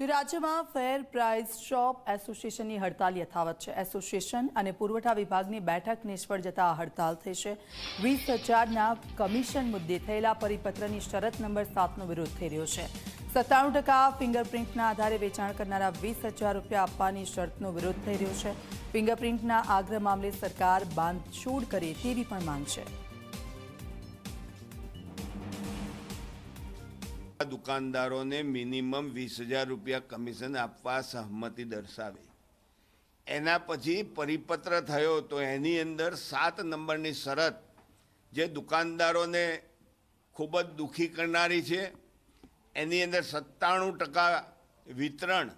તો રાજ્યમાં ફેર price shop એસોસિએશનની હડતાલ યથાવત છે। એસોસિએશન અને પુરવઠા વિભાગની બેઠક નિષ્ફળ જતા આ હડતાલ થઈ છે। 20,000ના કમિશન મુદ્દે થયેલા પરિપત્રની શરત નંબર 7નો વિરોધ થઈ રહ્યો છે। 97% ફિંગરપ્રિન્ટના આધારે વેચાણ કરનારા 20,000 રૂપિયા આપવાની શરતનો વિરોધ થઈ રહ્યો છે। ફિંગરપ્રિન્ટના આગ્રહ મામલે સરકાર બાંધછોડ કરે તેવી પણ માંગ છે। દુકાનદારોને મિનિમમ 20,000 રૂપિયા કમિશન આપવા સહમતિ દર્શાવી, એના પછી પરિપત્ર થયો તો એની અંદર 7 નંબરની શરત જે દુકાનદારોને ખૂબ જ દુઃખી કરનારી છે। એની અંદર 97% વિતરણ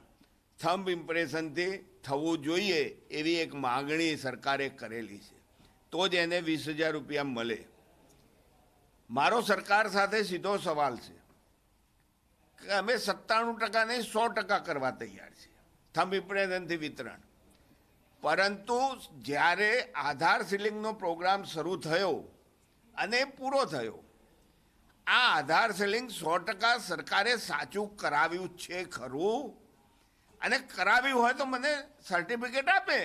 થંબ ઇમ્પ્રેશનથી થવું જોઈએ એવી એક માગણી સરકારે કરેલી છે, તો જ એને 20,000 રૂપિયા મળે। મારો સરકાર સાથે સીધો સવાલ છે કે અમે 97% ને 100% કરવા તૈયાર છીએ થંબ ઇમ્પ્રેશનથી વિતરણ, પરંતુ જ્યારે આધાર સીલિંગનો પ્રોગ્રામ શરૂ થયો અને પૂરો થયો, આ આધાર સીલિંગ 100% સરકારે સાચું કરાવ્યું છે ખરું? અને કરાવ્યું હોય તો મને સર્ટિફિકેટ આપે,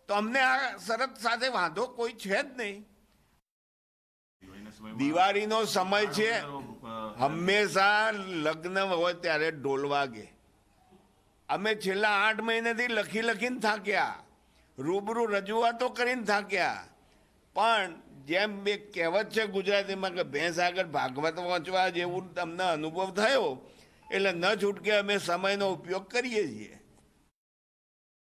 તો અમને આ શરત સાથે વાંધો કોઈ છે જ નહીં। દિવાળીનો સમય છે, હંમેશા લગ્ન હોય ત્યારે ઢોલ વાગે। અમે છેલ્લા 8 મહિનાથી લખીને થાક્યા, રૂબરૂ રજૂઆતો કરીને થાક્યા, પણ જેમ એક કહેવત છે ગુજરાતીમાં કે ભેંસ આગળ ભાગવત વાંચવા જેવું તમને અનુભવ થયો, એટલે ન છૂટકે અમે સમયનો ઉપયોગ કરીએ છીએ।